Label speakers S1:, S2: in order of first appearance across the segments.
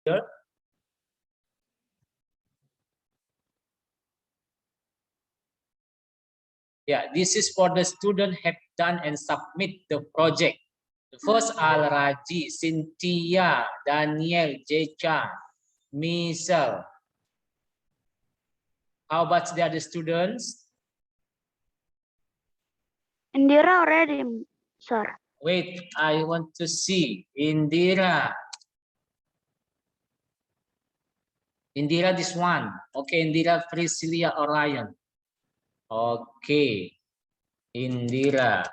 S1: here? Yeah, this is for the student have done and submit the project. The first Al Raji, Cynthia, Daniel, Jecha, Misal. How about the other students?
S2: Indira already, sir.
S1: Wait, I want to see. Indira. Indira, this one. Okay, Indira, Priscilia, Orion. Okay. Indira.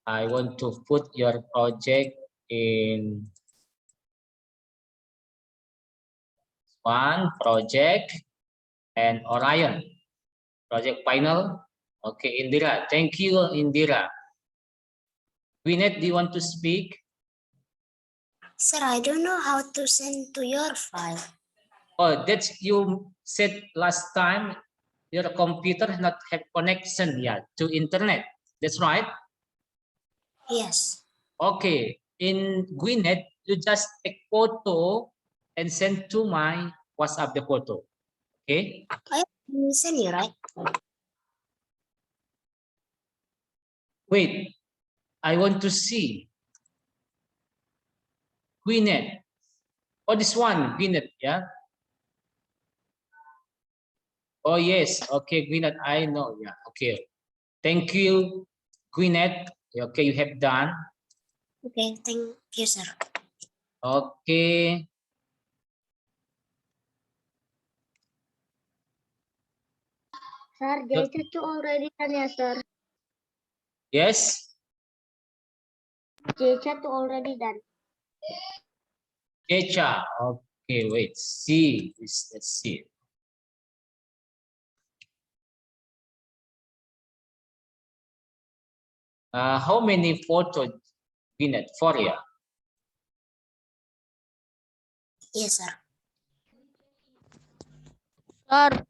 S1: I want to put your project in one project and Orion. Project final. Okay, Indira. Thank you, Indira. Gwyneth, do you want to speak?
S3: Sir, I don't know how to send to your file.
S1: Oh, that's you said last time your computer not have connection yet to internet. That's right?
S3: Yes.
S1: Okay. In Gwyneth, you just take photo and send to my WhatsApp the photo. Okay?
S3: I send you, right?
S1: Wait, I want to see. Gwyneth. Oh, this one, Gwyneth, yeah? Oh, yes. Okay, Gwyneth, I know. Yeah, okay. Thank you, Gwyneth. Okay, you have done.
S3: Okay, thank you, sir.
S1: Okay.
S2: Sir, Jecha already done, ya, sir.
S1: Yes.
S2: Jecha already done.
S1: Kecha. Okay, wait. See. Let's see. How many photos, Gwyneth? 4, yeah?
S3: Yes, sir.
S2: Sir,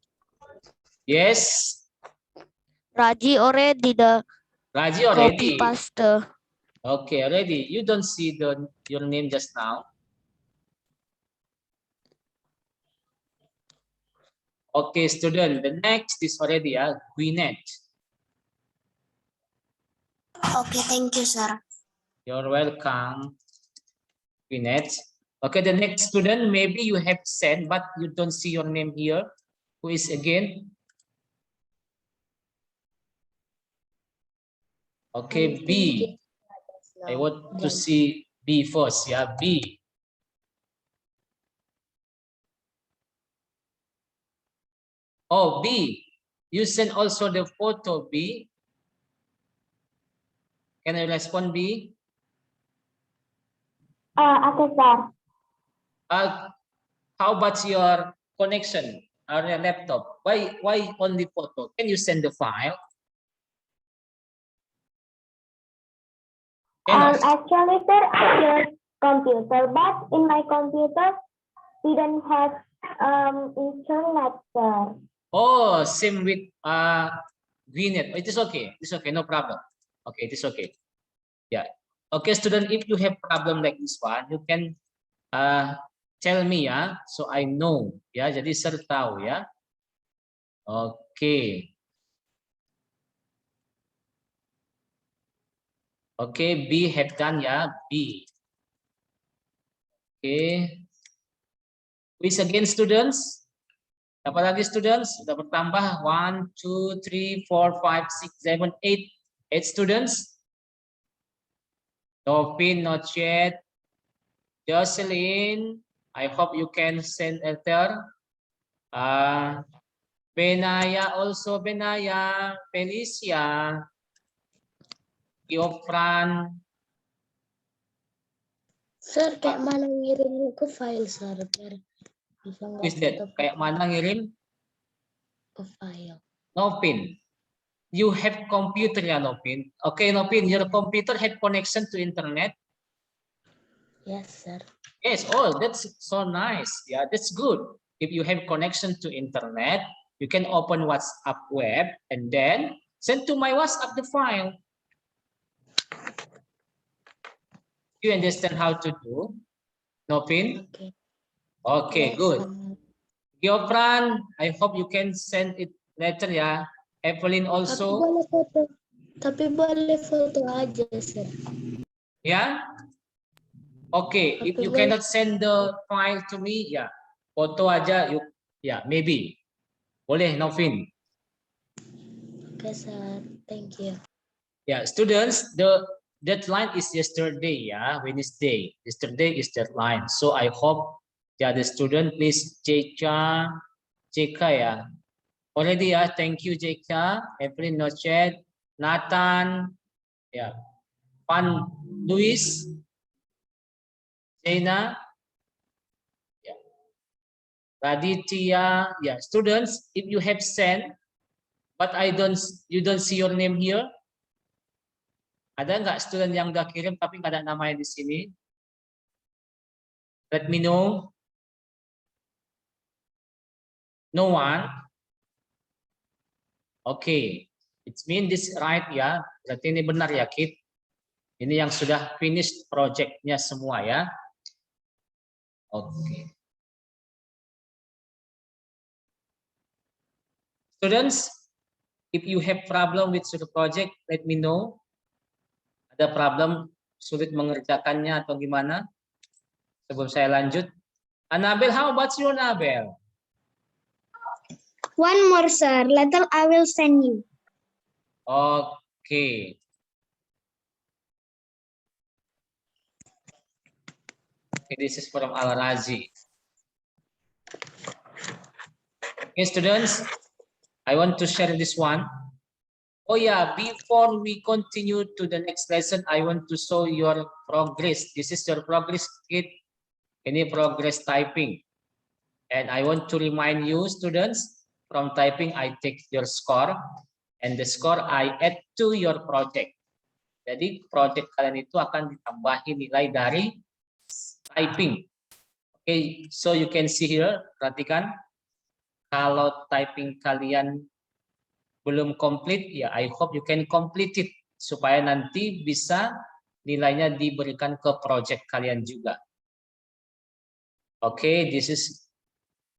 S1: Yes.
S2: Raji already the
S1: Raji
S2: copy
S1: already.
S2: paste.
S1: Okay, already. You don't see your name just now. Okay, student. The next is already Gwyneth.
S3: Okay, thank you, sir.
S1: You're welcome, Gwyneth. Okay, the next student, maybe you have sent, but you don't see your name here. Who is again? Okay, B. I want to see B first. Yeah, B. Oh, B. You send also the photo, B. Can I respond, B?
S2: Okay, sir.
S1: How about your connection or your laptop? Why only photo? Can you send the file?
S2: Actually, sir, I use computer, but in my computer didn't have internet, sir.
S1: Oh, same with Gwyneth. It is okay. It's okay. No problem. Okay, it is okay. Yeah. Okay, student. If you have problem like this one, you can tell me ya, so I know ya. Jadi sir tahu ya. Okay. Okay, B have done ya. B. Okay. Quiz again, students. Berapa lagi students? Sudah bertambah 1, 2, 3, 4, 5, 6, 7, 8. 8 students. Novin, not yet. Jocelyn, I hope you can send letter. Benaya also, Benaya. Felicia. Giofran.
S2: Sir, kayak mana ngirim ke file, sir? Bisa
S1: Is that kayak mana ngirim?
S2: ke file.
S1: Novin. You have computer ya, Novin? Okay, Novin, your computer have connection to internet?
S2: Yes, sir.
S1: Yes, oh, that's so nice. Yeah, that's good. If you have connection to internet, you can open WhatsApp web and then send to my WhatsApp the file. You understand how to do? Novin?
S3: Okay.
S1: Okay,
S3: Yes,
S1: good. Giopran, I hope you can send it later ya. Evelyn
S3: Tapi
S1: also.
S3: boleh foto. Tapi boleh foto aja, sir.
S1: Ya. Okay, if
S3: Tapi
S1: you
S3: boleh.
S1: cannot send the file to me, ya, foto aja. You, ya, maybe. Boleh, Novin.
S3: Okay, sir. Thank you.
S1: Yeah, students, the deadline is yesterday, yeah, Wednesday. Yesterday is deadline. So I hope the other student, please, Jeka, ya. Already, yeah, thank you, Jeka. Evelyn, no chat. Nathan, yeah. Pan Luis, Jena, yeah. Raditya, yeah. Students, if you have sent, but you don't see your name here. Ada nggak student yang udah kirim tapi nggak ada namanya di sini? Let me know. No one. Okay, it means this right ya. Berarti ini benar ya, Kit. Ini yang sudah finish projectnya semua ya. Oke. Students, if you have problem with your project, let me know. Ada problem sulit mengerjakannya atau gimana? Sebelum saya lanjut. Anabel, how about you, Anabel?
S3: One more, sir. Later I will send you.
S1: Okay. Okay, this is from Al-Razi. Okay, students, I want to share this one. Oh yeah, before we continue to the next lesson, I want to show your progress. This is your progress kit. Any progress typing. And I want to remind you, students, from typing, I take your score. And the score I add to your project. Jadi project kalian itu akan ditambahin nilai dari typing. Okay, so you can see here, perhatikan. Kalau typing kalian belum komplit, ya I hope you can complete it. Supaya nanti bisa nilainya diberikan ke project kalian juga. Oke, this is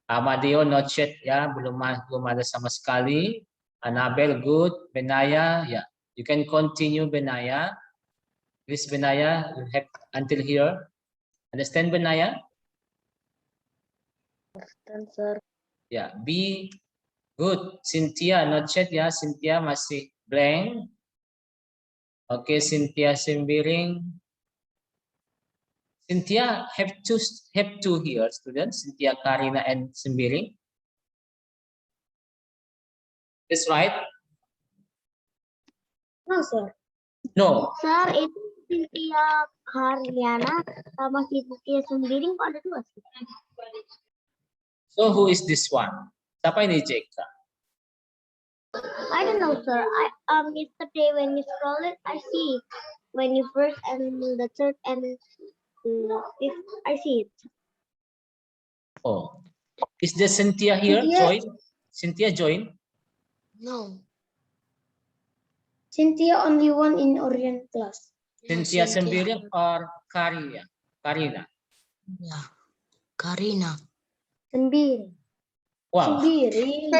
S1: Amadeo not yet ya, belum ada sama sekali. Anabel good, Benaya ya, you can continue Benaya. Please Benaya, you have until here. Understand Benaya?
S3: Understand, sir.
S1: Ya, be good. Cynthia not yet ya, Cynthia masih blank. Oke, Cynthia Sembiring. Cynthia have two here, students. Cynthia Karina and Sembiring. That's right.
S3: No, sir.
S1: No.
S3: Sir, itu Cynthia Karyana sama Cynthia Sembiring kok ada dua sih?
S1: So who is this one? Siapa ini Jeka?
S3: I don't know, sir. Yesterday when you scroll it, I see it. When you first and the third and fifth, I see it.
S1: Oh, is there Cynthia here?
S3: Cynthia.
S1: Join. Cynthia join.
S3: No. Cynthia only one in Orient class.
S1: Cynthia Sembiring or Karina? Karina.
S3: Yeah. Karina. Sembiring.
S1: Wow.
S3: Sembiring.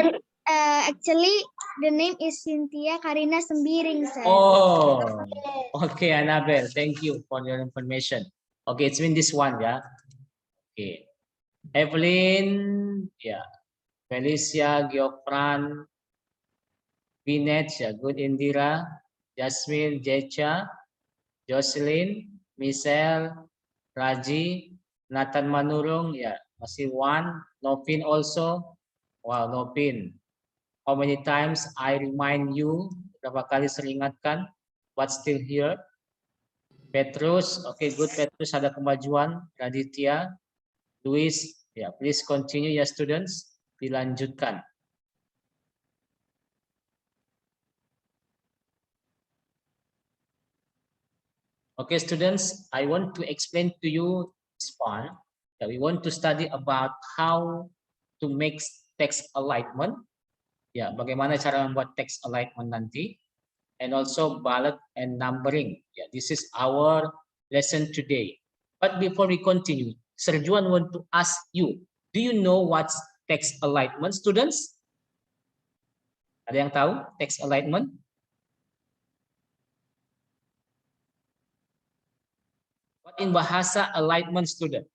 S3: Actually, the name is Cynthia Karina Sembiring, sir.
S1: Oh, okay, Annabelle. Thank you for your information. Okay, it's been this one, yeah. Okay, Evelyn, yeah. Felicia, Giopran, Binet, yeah. Good Indira, Jasmine, Jecha, Jocelyn, Michelle, Raji, Nathan Manurung, yeah. Masih one. Novin also. Wow, Novin. How many times I remind you? Berapa kali sering ingatkan? But still here. Petrus, okay, good Petrus, ada kemajuan. Raditya, Luis, ya, please continue ya students, dilanjutkan. Okay, students, I want to explain to you this one. That we want to study about how to make text alignment. Ya, bagaimana cara membuat text alignment nanti. And also bullet and numbering. Yeah, this is our lesson today. But before we continue, Sir Juan want to ask you, do you know what's text alignment, students? Ada yang tahu text alignment? What in bahasa alignment, student?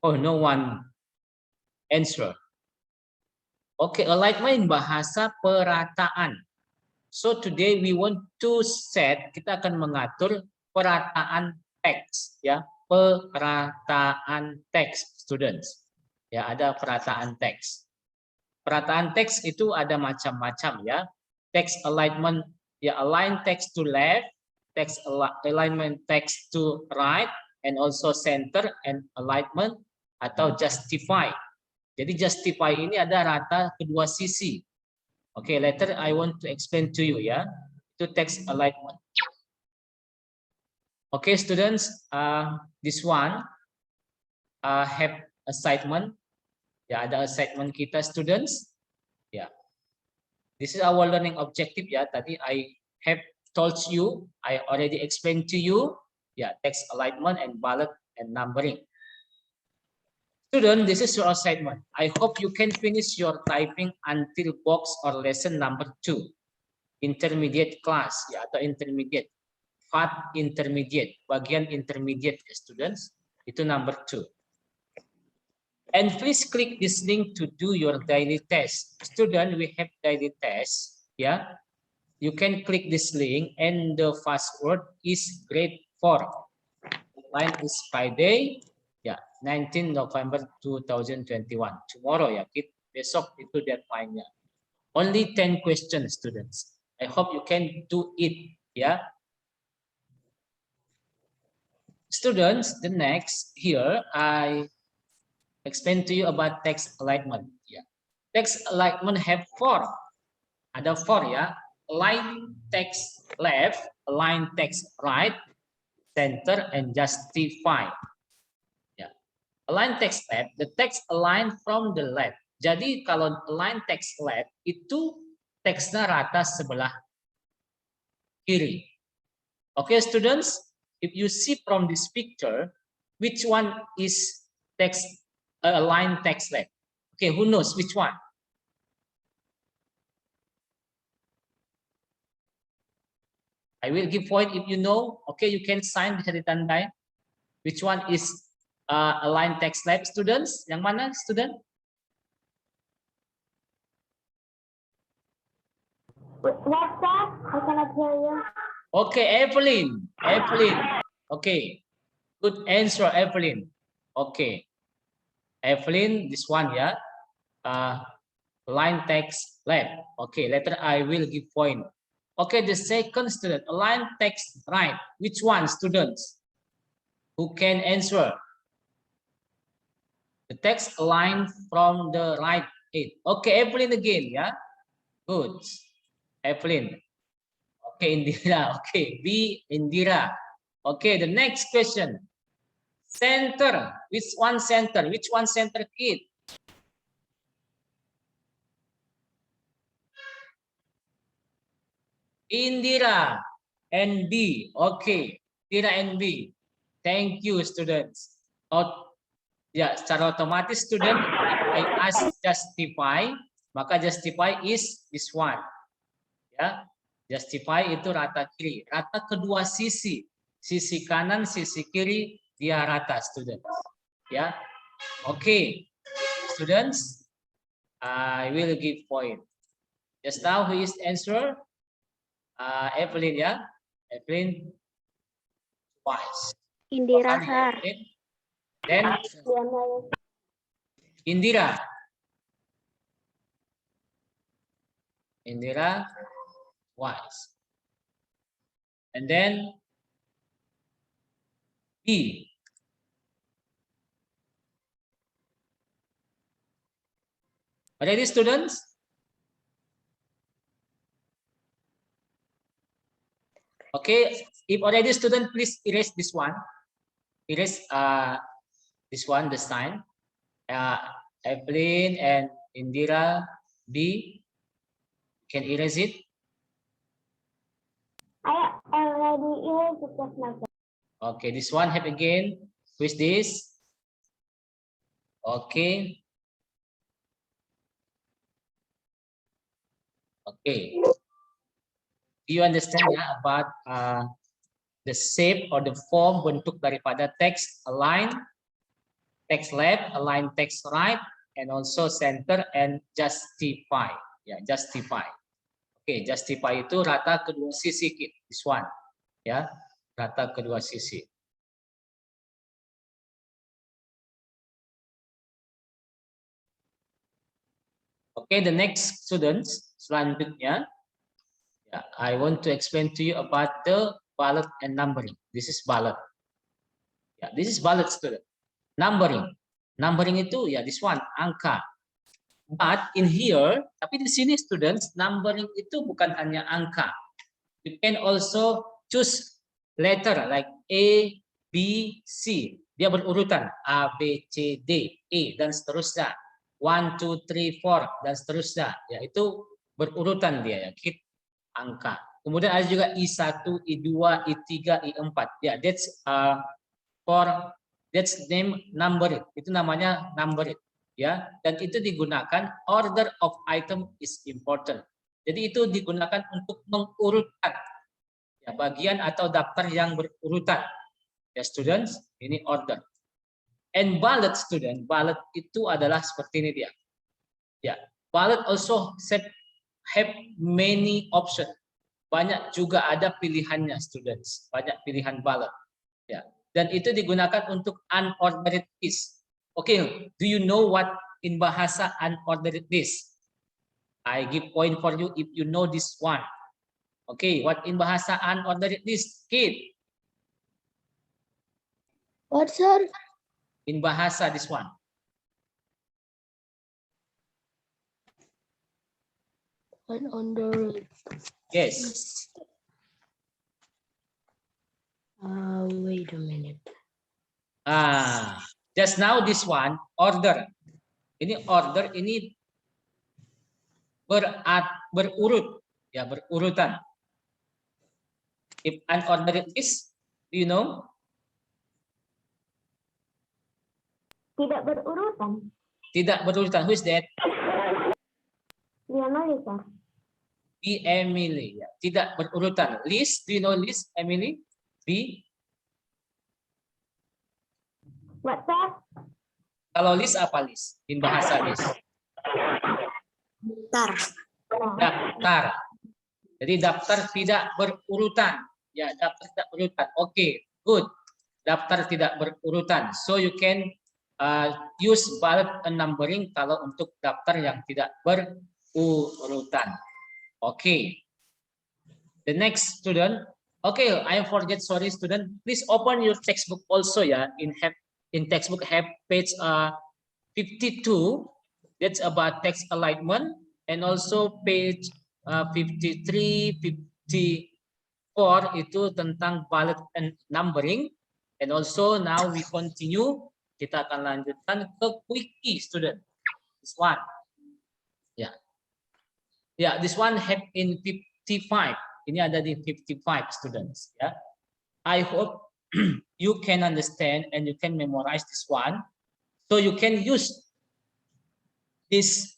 S1: Oh, no one answer. Okay, alignment bahasa perataan. So today we want to set, kita akan mengatur perataan teks, ya, perataan teks, students. Ya, ada perataan teks. Perataan teks itu ada macam-macam, ya. Text alignment, ya, align text to left, text alignment text to right, and also center and alignment atau justify. Jadi justify ini ada rata kedua sisi. Okay, later I want to explain to you, ya, to text alignment. Okay, students, this one have assignment. Ya, ada assignment kita, students. Ya, this is our learning objective, ya. Tadi I have told you, I already explained to you, ya, text alignment and bullet and numbering. Student, this is your assignment. I hope you can finish your typing until box or lesson number 2. Intermediate class, ya, atau intermediate. Part intermediate, bagian intermediate, ya, students. Itu number 2. And please click this link to do your daily test. Student, we have daily test, ya. You can click this link and the first word is grade 4. Deadline is Friday. Ya, 19 November 2021. Tomorrow, ya, besok itu deadline-nya. Only 10 questions, students. I hope you can do it, ya. Students, the next here I explain to you about text alignment. Ya, text alignment have 4. Ada 4, ya. Align text left, align text right, center, and justify. Align text left, the text align from the left. Jadi kalau align text left itu teksnya rata sebelah kiri. Okay, students, if you see from this picture, which one is text align text left? Okay, who knows which one? I will give point if you know. Okay, you can sign bisa ditandai. Which one is align text left, students? Yang mana, student?
S2: What's that? I cannot hear you.
S1: Okay, Evelyn. Evelyn. Okay. Good answer, Evelyn. Okay. Evelyn, this one, ya. Align text left. Okay, later I will give point. Okay, the second student, align text right. Which one, students? Who can answer? The text align from the right. Okay, Evelyn again, yeah. Good. Evelyn. Okay, Indira. Okay, B, Indira. Okay, the next question. Center. Which one center? Which one center, kid? Indira and B. Okay, Indira and B. Thank you, students. Ya, secara otomatis student, I ask justify, maka justify is this one. Ya, justify itu rata kiri, rata kedua sisi, sisi kanan, sisi kiri dia rata, students. Ya, okay, students, I will give point. Just now, who is answer? Evelyn, ya, Evelyn twice.
S3: Indira, sir.
S1: Then Indira. Indira twice. And then B. Ready, students? Okay, if already student, please erase this one. Erase this one, the sign. Evelyn and Indira B. Can erase it?
S2: I already erased the check mark.
S1: Okay, this one have again. Who is this? Okay. Okay. Do you understand ya about the shape or the form bentuk daripada text align, text left, align text right, and also center and justify. Ya, justify. Oke, justify itu rata kedua sisi, this one. Ya, rata kedua sisi. Okay, the next students selanjutnya. I want to explain to you about the ballot and numbering. This is ballot. This is ballot, student. Numbering. Numbering itu this one, angka. But in here, tapi di sini students, numbering itu bukan hanya angka. You can also choose letter like A, B, C. Dia berurutan A, B, C, D, E dan seterusnya. 1, 2, 3, 4 dan seterusnya. Ya, itu berurutan dia ya, angka. Kemudian ada juga I1, I2, I3, I4. Ya, that's that's name number. Itu namanya number. Ya, dan itu digunakan order of item is important. Jadi itu digunakan untuk mengurutkan ya, bagian atau daftar yang berurutan. Ya, students, ini order. And ballot student, ballot itu adalah seperti ini dia. Ya, ballot also have many option. Banyak juga ada pilihannya students, banyak pilihan ballot. Ya, dan itu digunakan untuk unordered list. Okay, do you know what in bahasa unordered list? I give point for you if you know this one. Okay, what in bahasa unordered list, kid?
S3: What, sir?
S1: In bahasa this one.
S3: Unordered.
S1: Yes.
S3: Wait a minute.
S1: Just now this one order. Ini order, ini berurut ya, berurutan. If unordered is, do you know?
S2: Tidak berurutan.
S1: Tidak berurutan. Who is that?
S2: Emily, sir.
S1: B. Emily. Ya. Tidak berurutan. List, do you know list, Emily? B.
S2: What, sir?
S1: Kalau list apa list? In bahasa list.
S3: Daftar.
S1: Daftar. Jadi daftar tidak berurutan. Ya, daftar tidak berurutan. Oke, good. Daftar tidak berurutan. So you can use ballot and numbering kalau untuk daftar yang tidak berurutan. Okay. The next student. Okay, I forget. Sorry, student. Please open your textbook also ya. In textbook have page 52. That's about text alignment, and also page 53, 54 itu tentang ballot and numbering. And also now we continue. Kita akan lanjutkan ke quickie, student. This one. Ya. Yeah, this one have in 55. Ini ada di 55 students. Ya. I hope you can understand and you can memorize this one. So you can use this.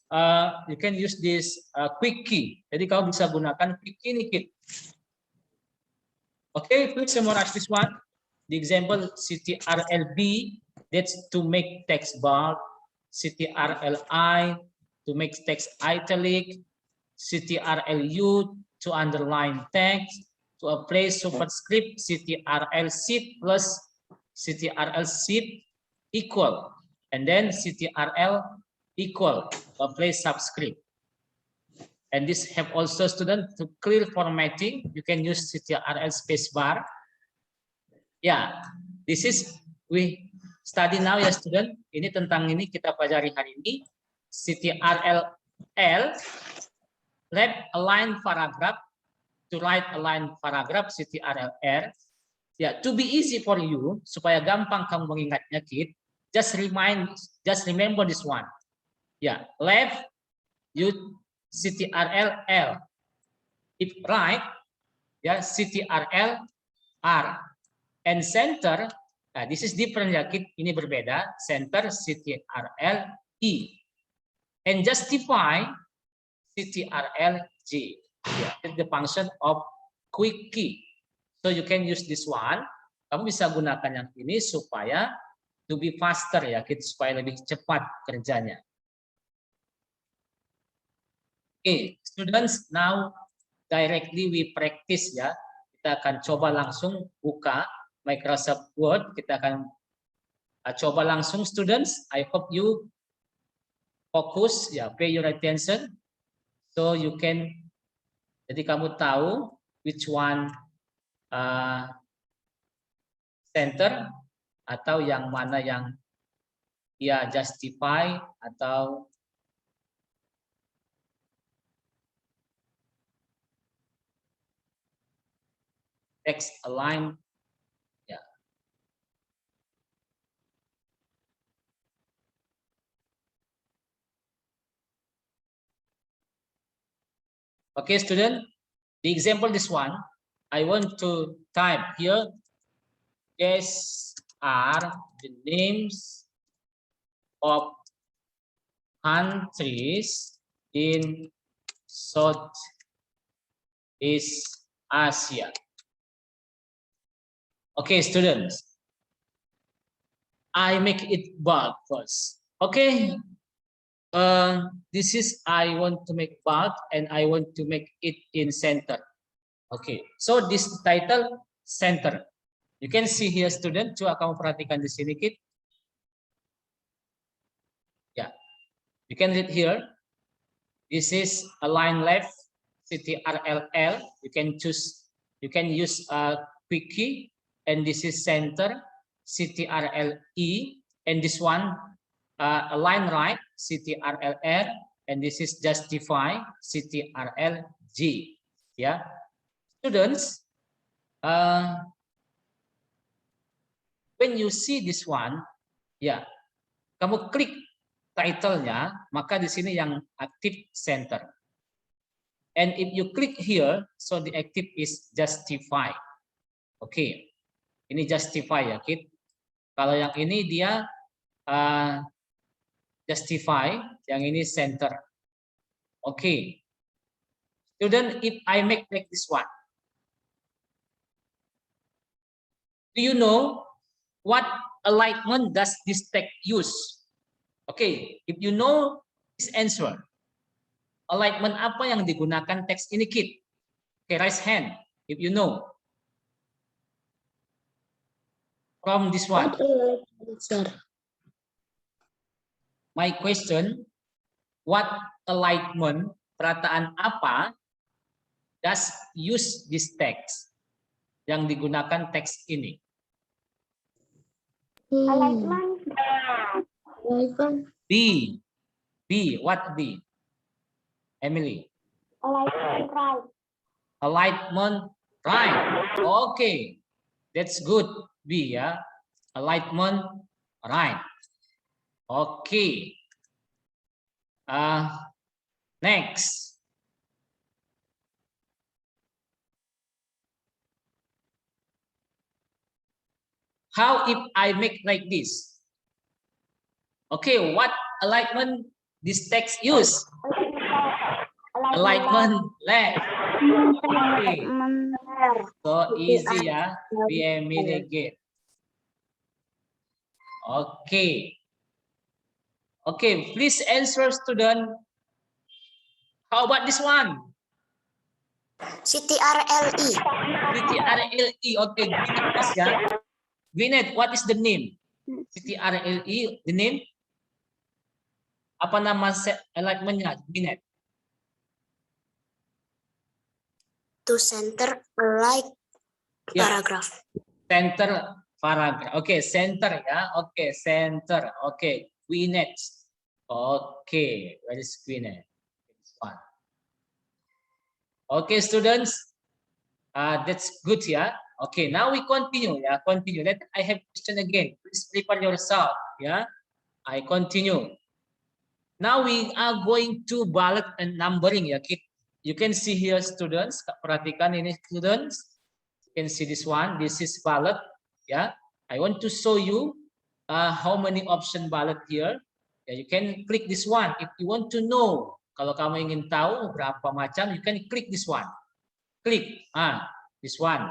S1: Quickie. Jadi kau bisa gunakan quickie ini, kid. Okay, please memorize this one. The example CTRLB. That's to make text bold. CTRLI to make text italic. CTRLU to underline text, to apply superscript. CTRL shift plus CTRL shift equal, and then CTRL equal to apply subscript. And this have also student to clear formatting. You can use CTRL spacebar. Yeah, this is we study now ya student. Ini tentang ini kita pelajari hari ini. CTRL L. Left align paragraph, to right align paragraph, CTRL-R. Ya, to be easy for you, supaya gampang kamu mengingatnya, kid, just remember this one. Ya, left, you CTRL-L. If right, ya CTRL R. And center, nah, this is different ya, Kid. Ini berbeda. Center CTRL-E. And justify CTRL-G. Yeah, it's the function of quick key. So you can use this one. Kamu bisa gunakan yang ini supaya to be faster ya, Kid, supaya lebih cepat kerjanya. Okay, students, now directly we practice ya. Kita akan coba langsung buka Microsoft Word. Kita akan coba langsung, students. I hope you focus ya, pay your attention. So you can, jadi kamu tahu which one center atau yang mana yang dia justify atau text align ya. Okay, student, the example this one, I want to type here, these are the names of countries in Southeast Asia. Okay, students, I make it bold first. Okay, this is I want to make bold and I want to make it in center. Okay, so this title center. You can see here, student. Coba kamu perhatikan di sini, Kid. Yeah, you can read here. This is align left, CTRL-L. You can choose. You can use a quick key, and this is center, CTRL-E, and this one align right, CTRL-R, and this is justify, CTRL-G. Yeah, students. When you see this one, ya, kamu klik title-nya, maka di sini yang aktif center. And if you click here, so the active is justify. Oke, ini justify ya, Kid. Kalau yang ini dia justify, yang ini center. Oke. Student, if I make like this one, do you know what alignment does this text use? Okay, if you know this answer, alignment apa yang digunakan teks ini, Kid? Okay, raise hand if you know. From this one. My question, what alignment, perataan apa does use this text yang digunakan teks ini?
S2: Alignment.
S1: B. B. What B? Emily.
S2: Alignment right.
S1: Alignment right. Okay. That's good. B ya. Alignment right. Okay. Next. How if I make like this? Okay, what alignment this text use? Alignment left. Okay. So easy ya, mitigate. Okay. Okay, please answer, student. How about this one?
S3: CTRL-E.
S1: CTRL-E. Okay, Gwyneth, ya. Gwyneth, what is the name? CTRL-E, the name? Apa nama alignment-nya, Gwyneth?
S3: To center right paragraph.
S1: Center paragraph. Okay, center ya. Okay, center. Okay, Gwyneth. Okay, where is Gwyneth? This one. Okay, students. That's good ya. Okay, now we continue. Yeah, continue. Let I have question again. Please prepare yourself. Yeah, I continue. Now we are going to bullet and numbering ya. You can see here, students. Perhatikan ini, students. can see this one. This is ballot. Yeah, I want to show you how many option ballot here. Yeah, you can click this one if you want to know. Kalau kamu ingin tahu berapa macam, you can click this one. Click this one.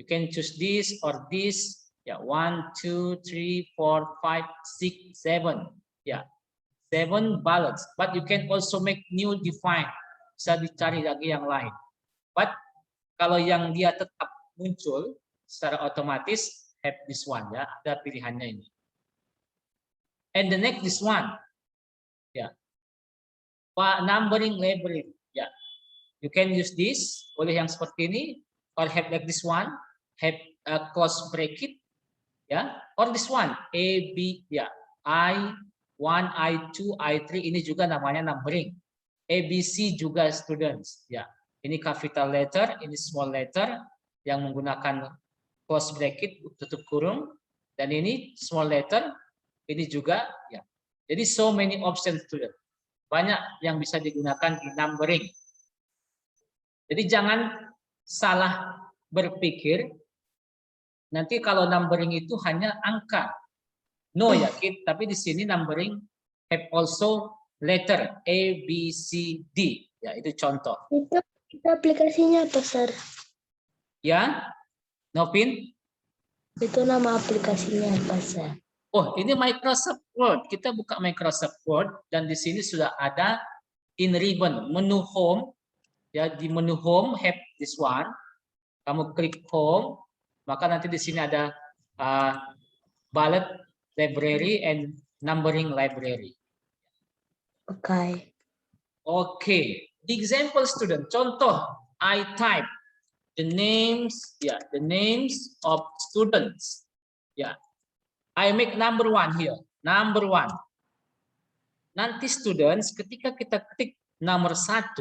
S1: You can choose this or this. Yeah, 1, 2, 3, 4, 5, 6, 7. Yeah, 7 ballots. But you can also make new define. Bisa dicari lagi yang lain. But kalau yang dia tetap muncul secara otomatis, have this one ya, ada pilihannya ini. And the next this one, ya, numbering labeling, ya, you can use this, boleh yang seperti ini, or have like this one, have a close bracket, ya, or this one, A, B, ya, I1, I2, I3, ini juga namanya numbering. A, B, C juga students, ya. Ini capital letter, ini small letter yang menggunakan close bracket, tutup kurung, dan ini small letter, ini juga ya. Jadi so many options student. Banyak yang bisa digunakan di numbering. Jadi jangan salah berpikir nanti kalau numbering itu hanya angka. No ya, tapi di sini numbering have also letter A, B, C, D. Ya, itu contoh.
S3: Itu aplikasinya apa, Sir?
S1: Ya, Novin?
S3: Itu nama aplikasinya apa, Sir?
S1: Oh, ini Microsoft Word. Kita buka Microsoft Word dan di sini sudah ada in ribbon menu home. Ya, di menu home have this one. Kamu klik home, maka nanti di sini ada ballot library and numbering library.
S3: Oke.
S1: Okay. The example student, contoh, I type the names, yeah, the names of students. Yeah, I make number 1 here, number 1. Nanti students, ketika kita klik nomor 1,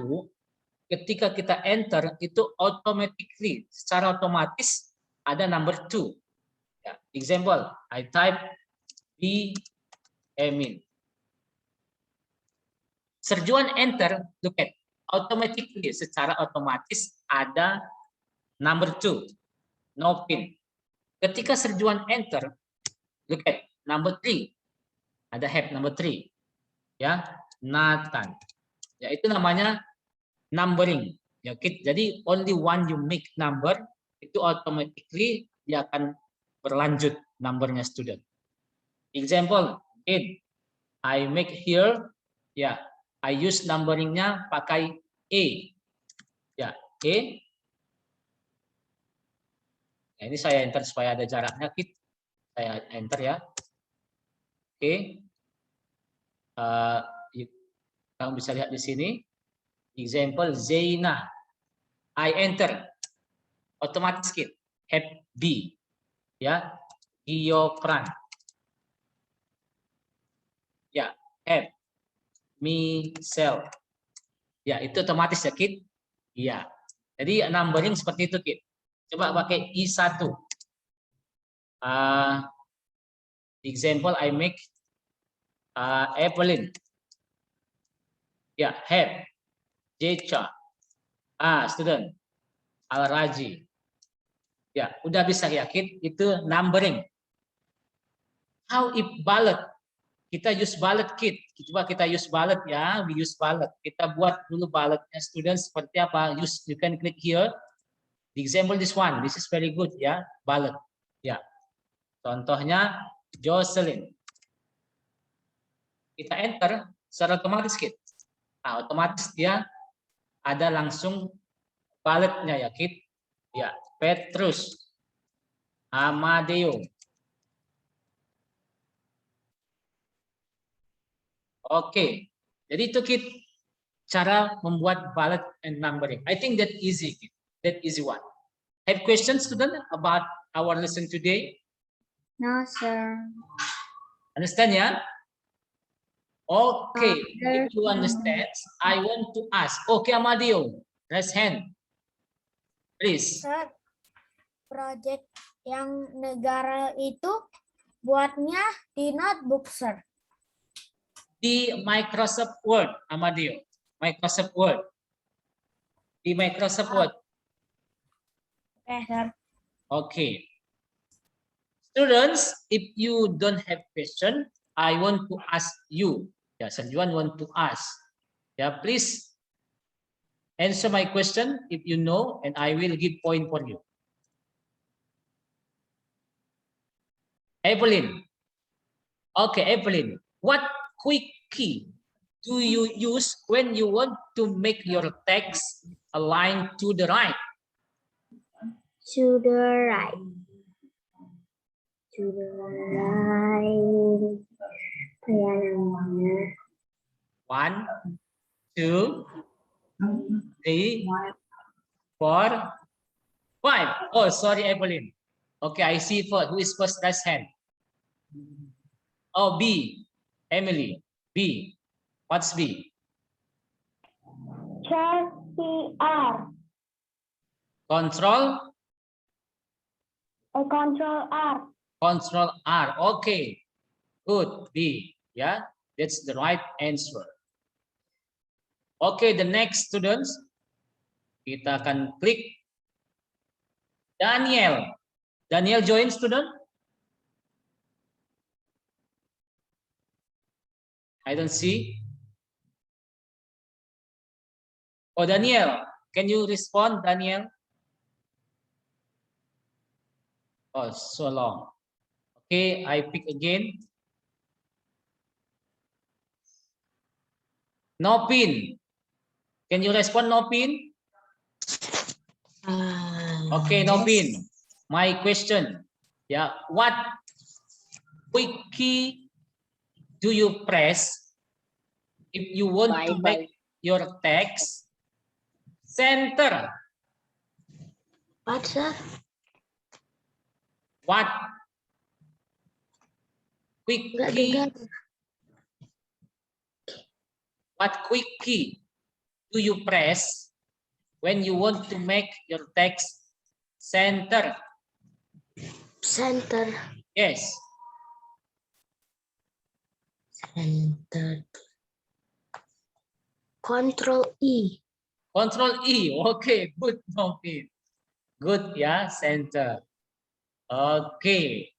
S1: ketika kita enter itu automatically, secara otomatis ada number 2. Yeah. Example, I type B Emin. Serjuan enter, look at. Automatically, secara otomatis ada number 2, no pin. Ketika serjuan enter, look at number 3, ada have number 3, ya, Nathan. Ya, itu namanya numbering. Ya, jadi only one you make number, itu automatically dia akan berlanjut numbernya student. Example, I make here, ya, I use numberingnya pakai A, ya, A. Nah, ini saya enter supaya ada jaraknya, saya enter ya. Oke, kamu bisa lihat di sini. Example Zaina, I enter, otomatis have B, ya, Giofran, ya, have Misel. Ya, itu otomatis ya, Kit? Iya. Jadi numbering seperti itu, Kit. Coba pakai I1. Example I make Evelyn. Ya, have Jecha. Student. Al-Raji. Ya, udah bisa ya, Kit? Itu numbering. How if ballot? Kita use ballot, Kit. Coba kita use ballot ya. We use ballot. Kita buat dulu ballotnya student seperti apa. You can click here. The example this one. This is very good ya. Ballot. Ya. Contohnya Jocelyn. Kita enter secara otomatis, Kit. Otomatis dia ada langsung ballotnya ya, Kit. Ya. Petrus. Amadeo. Oke, jadi itu Kit cara membuat ballot and numbering. I think that easy, Kit. That easy one. Have questions, student, about our lesson today?
S3: No, sir.
S1: Understand, ya? Okay, if you understand, I want to ask. Okay, Amadeo, raise hand, please.
S3: Sir, project yang negara itu buatnya di notebook, sir.
S1: Di Microsoft Word, Amadeo. Microsoft Word. Di Microsoft Word.
S3: Oke, sir.
S1: Okay. Students, if you don't have question, I want to ask you. Yeah, someone want to ask. Yeah, please answer my question if you know, and I will give point for you. Evelyn. Okay, Evelyn. What quick key do you use when you want to make your text align to the right?
S3: To the right. To the right. Kaya namanya.
S1: 1, 2, 3, 4, 5. Oh, sorry, Evelyn. Okay, I see first. Who is first? Raise hand. Oh, B. Emily. B. What's B?
S2: CR.
S1: Control.
S2: Control R.
S1: Control R. Okay. Good. B. Yeah, that's the right answer. Okay, the next students. Kita akan klik Daniel. Daniel join student. I don't see. Oh, Daniel, can you respond, Daniel? Oh, so long. Okay, I pick again. Nopin. Can you respond, Nopin? Okay, Nopin. My question. Yeah, what quick key do you press if you want to make your text center?
S3: What, sir?
S1: What quick
S3: Enggak
S1: key?
S3: dengar.
S1: What quick key do you press when you want to make your text center?
S3: Center.
S1: Yes.
S3: Center. Control E.
S1: Control E. Okay, good, Nopin. Good, yeah, center. Okay.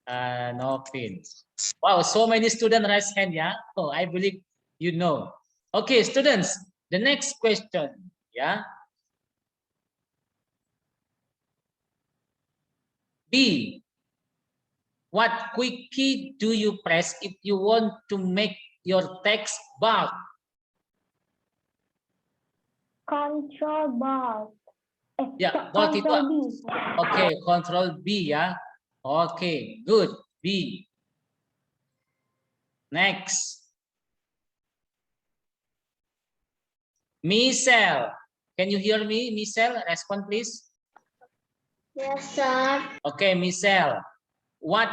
S1: Nopin. Wow, so many students raise hand, yeah. Oh, I believe you know. Okay, students, the next question, yeah. B. What quick key do you press if you want to make your text bold?
S2: Control bar.
S1: Ya, bold itu.
S2: Control B.
S1: Okay, Control B ya. Okay, good. B. Next. Michelle. Can you hear me, Michelle? Respond, please.
S3: Yes, sir.
S1: Okay, Michelle. What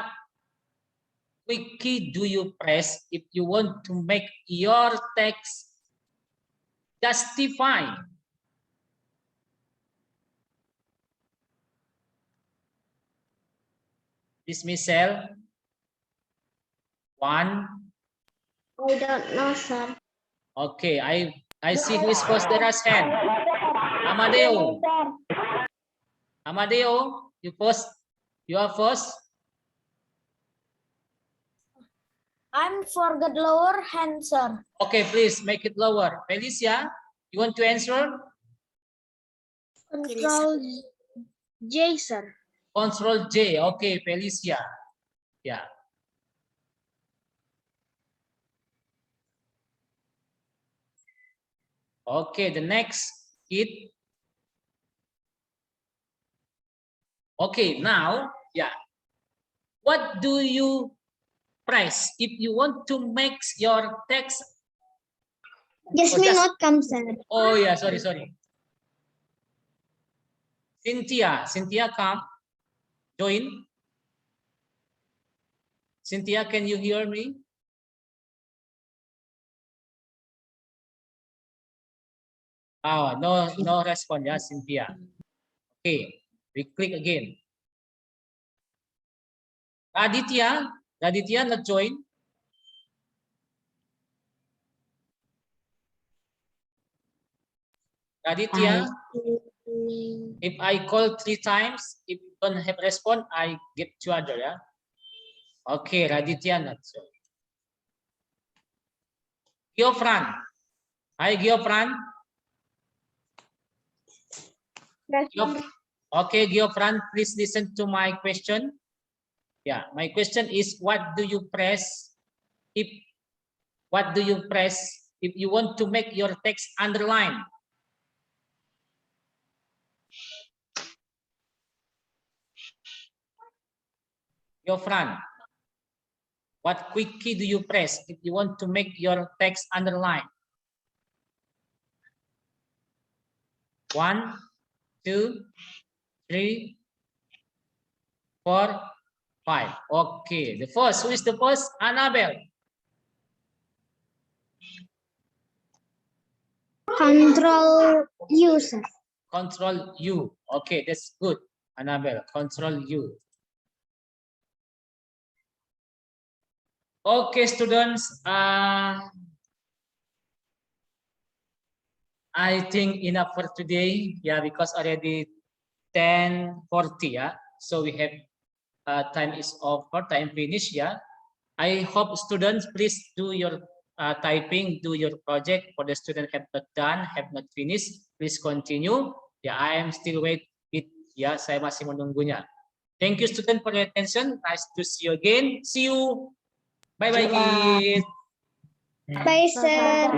S1: quick key do you press if you want to make your text justify? This Michelle. 1.
S3: I don't know, sir.
S1: Okay, I see who is first. There is hand. Amadeo. Amadeo, you first. You are first.
S3: I'm forget lower hand, sir.
S1: Okay, please make it lower. Felicia, you want to answer?
S3: Control J, sir.
S1: Control J. Okay, Felicia. Yeah. Okay, the next kid. Okay, now, yeah. What do you press if you want to make your text?
S3: Just me not come, sir.
S1: Oh yeah, sorry. Cynthia, come. Join. Cynthia, can you hear me? Oh, no response, yeah, Cynthia. Okay, we click again. Raditya not join. Raditya, if I call 3 times, if don't have respond, I give to other, yeah. Okay, Raditya not so. Giofran. Hi, Giofran. Okay, Giofran, please listen to my question. Yeah, my question is, what do you press if you want to make your text underline? Giofran, what quick key do you press if you want to make your text underline? 1, 2, 3, 4, 5. Okay, the first. Who is the first? Annabelle.
S3: Control user.
S1: Control U. Okay, that's good. Annabelle, Control U. Okay, students. I think enough for today. Yeah, because already 10:40. Yeah, so we have time is over. Time finish. Yeah, I hope students please do your typing, do your project. For the student have not done, have not finished, please continue. Yeah, I am still wait. Ya, saya masih menunggunya. Thank you student for your attention. Nice to see you again. See you. Bye bye, kids.
S3: Bye, sir.